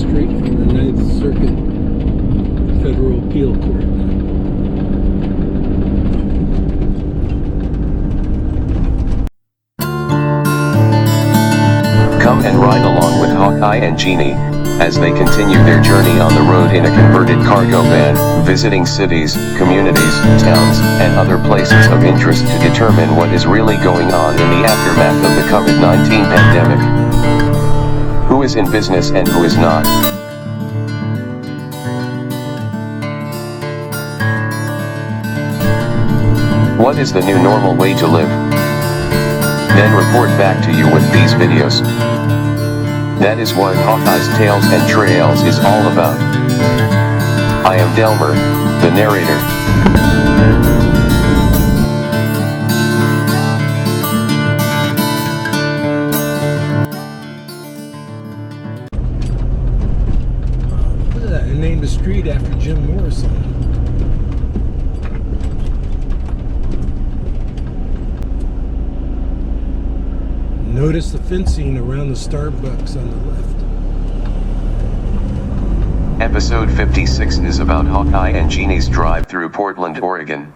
straight from the Ninth Circuit Federal Appeal Court. Come and ride along with Hawkeye and Jeannie, as they continue their journey on the road in a converted cargo van, visiting cities, communities, towns, and other places of interest to determine what is really going on in the aftermath of the COVID-19 pandemic. Who is in business and who is not? What is the new normal way to live? Then report back to you with these videos. That is what Hawkeye's Tales and Trails is all about. I am Delmer, the narrator. Look at that, I named a street after Jim Morrison. Notice the fencing around the Starbucks on the left. Episode 56 is about Hawkeye and Jeannie's drive through Portland, Oregon.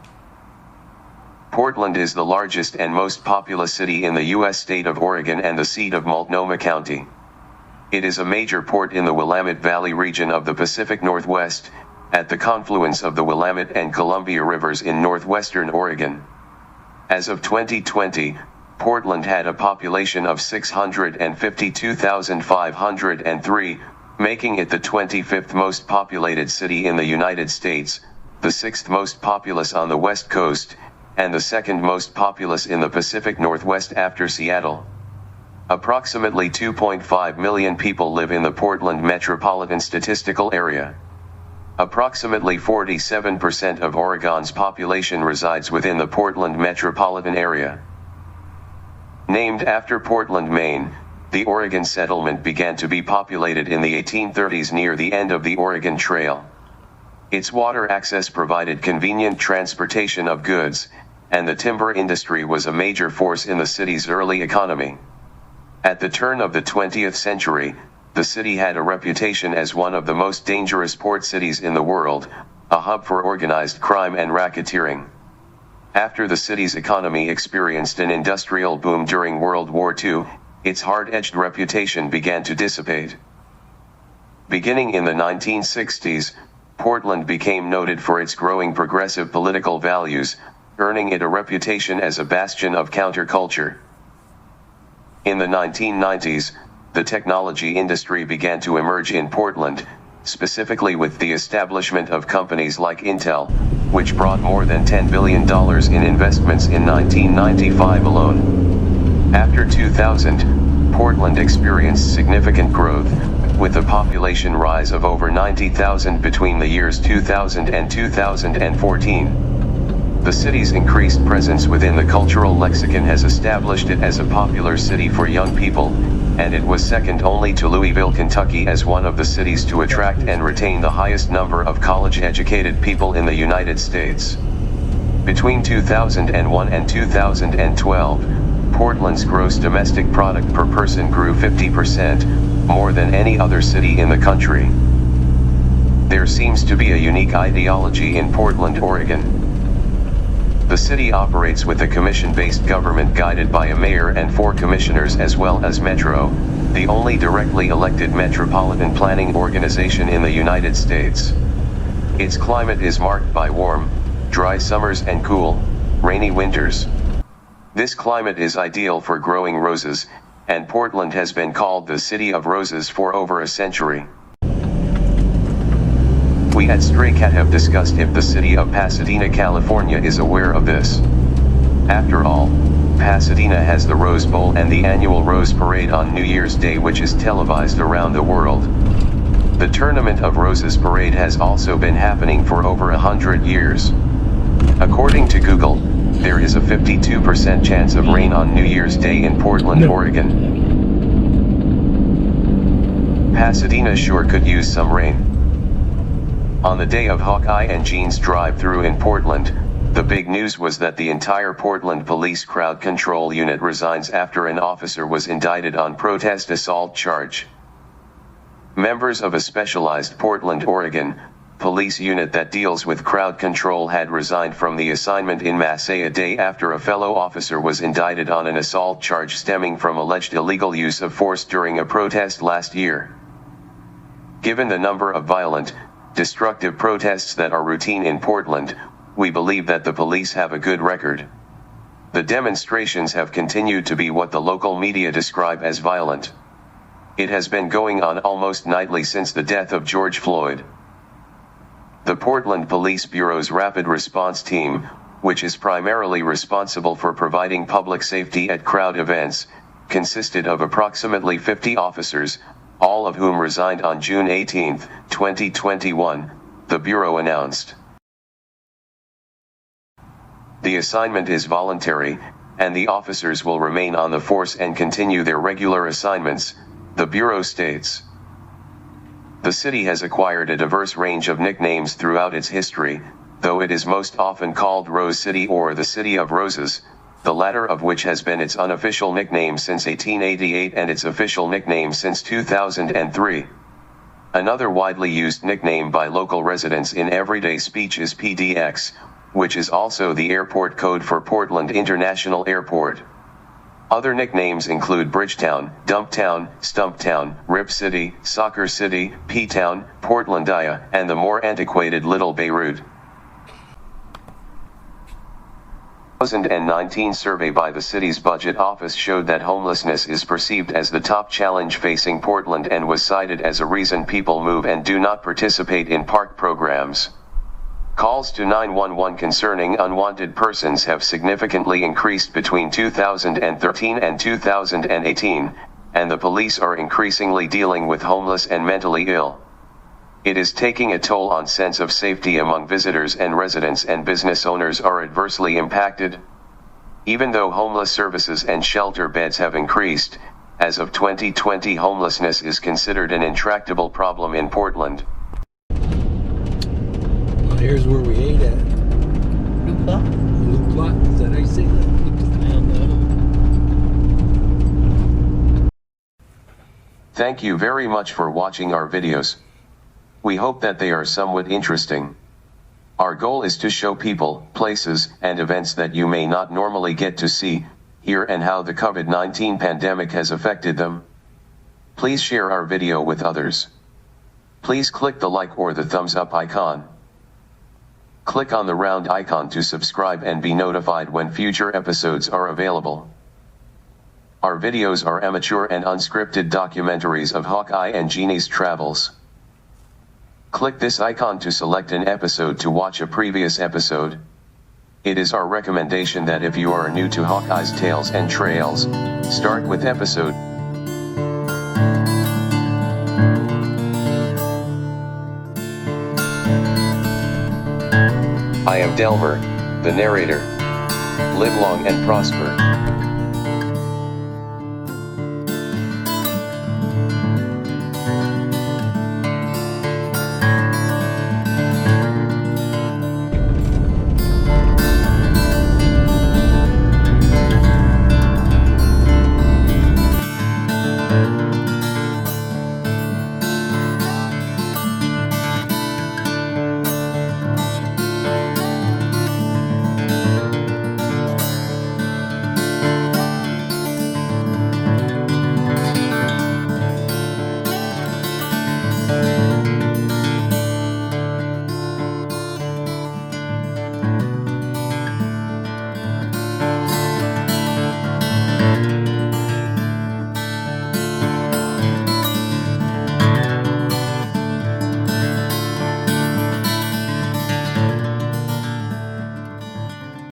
Portland is the largest and most populous city in the U.S. state of Oregon and the seat of Multnomah County. It is a major port in the Willamette Valley region of the Pacific Northwest, at the confluence of the Willamette and Columbia rivers in northwestern Oregon. As of 2020, Portland had a population of 652,503, making it the 25th most populated city in the United States, the 6th most populous on the West Coast, and the 2nd most populous in the Pacific Northwest after Seattle. Approximately 2.5 million people live in the Portland metropolitan statistical area. Approximately 47% of Oregon's population resides within the Portland metropolitan area. Named after Portland, Maine, the Oregon settlement began to be populated in the 1830s near the end of the Oregon Trail. Its water access provided convenient transportation of goods, and the timber industry was a major force in the city's early economy. At the turn of the 20th century, the city had a reputation as one of the most dangerous port cities in the world, a hub for organized crime and racketeering. After the city's economy experienced an industrial boom during World War II, its hard-edged reputation began to dissipate. Beginning in the 1960s, Portland became noted for its growing progressive political values, earning it a reputation as a bastion of counterculture. In the 1990s, the technology industry began to emerge in Portland, specifically with the establishment of companies like Intel, which brought more than $10 billion in investments in 1995 alone. After 2000, Portland experienced significant growth, with a population rise of over 90,000 between the years 2000 and 2014. The city's increased presence within the cultural lexicon has established it as a popular city for young people, and it was second only to Louisville, Kentucky as one of the cities to attract and retain the highest number of college-educated people in the United States. Between 2001 and 2012, Portland's gross domestic product per person grew 50%, more than any other city in the country. There seems to be a unique ideology in Portland, Oregon. The city operates with a commission-based government guided by a mayor and 4 commissioners, as well as Metro, the only directly elected metropolitan planning organization in the United States. Its climate is marked by warm, dry summers and cool, rainy winters. This climate is ideal for growing roses, and Portland has been called the City of Roses for over a century. We at Stray Cat have discussed if the city of Pasadena, California is aware of this. After all, Pasadena has the Rose Bowl and the annual Rose Parade on New Year's Day, which is televised around the world. The Tournament of Roses Parade has also been happening for over 100 years. According to Google, there is a 52% chance of rain on New Year's Day in Portland, Oregon. Pasadena sure could use some rain. On the day of Hawkeye and Jeannie's drive-through in Portland, the big news was that the entire Portland Police Crowd Control Unit resigns after an officer was indicted on protest assault charge. Members of a specialized Portland, Oregon, police unit that deals with crowd control had resigned from the assignment in Massey a day after a fellow officer was indicted on an assault charge stemming from alleged illegal use of force during a protest last year. Given the number of violent, destructive protests that are routine in Portland, we believe that the police have a good record. The demonstrations have continued to be what the local media describe as violent. It has been going on almost nightly since the death of George Floyd. The Portland Police Bureau's Rapid Response Team, which is primarily responsible for providing public safety at crowd events, consisted of approximately 50 officers, all of whom resigned on June 18, 2021, the Bureau announced. The assignment is voluntary, and the officers will remain on the force and continue their regular assignments, the Bureau states. The city has acquired a diverse range of nicknames throughout its history, though it is most often called Rose City or the City of Roses, the latter of which has been its unofficial nickname since 1888 and its official nickname since 2003. Another widely used nickname by local residents in everyday speech is PDX, which is also the airport code for Portland International Airport. Other nicknames include Bridgetown, Dumptown, Stumptown, Rip City, Soccer City, P-Town, Portlandia, and the more antiquated Little Beirut. 2019 survey by the city's budget office showed that homelessness is perceived as the top challenge facing Portland and was cited as a reason people move and do not participate in park programs. Calls to 911 concerning unwanted persons have significantly increased between 2013 and 2018, and the police are increasingly dealing with homeless and mentally ill. It is taking a toll on sense of safety among visitors, and residents and business owners are adversely impacted. Even though homeless services and shelter beds have increased, as of 2020 homelessness is considered an intractable problem in Portland. Here's where we ate at. Luke, is that how you say that? Thank you very much for watching our videos. We hope that they are somewhat interesting. Our goal is to show people, places, and events that you may not normally get to see, hear, and how the COVID-19 pandemic has affected them. Please share our video with others. Please click the like or the thumbs up icon. Click on the round icon to subscribe and be notified when future episodes are available. Our videos are amateur and unscripted documentaries of Hawkeye and Jeannie's travels. Click this icon to select an episode to watch a previous episode. It is our recommendation that if you are new to Hawkeye's Tales and Trails, start with episode. I am Delver, the narrator. Live long and prosper.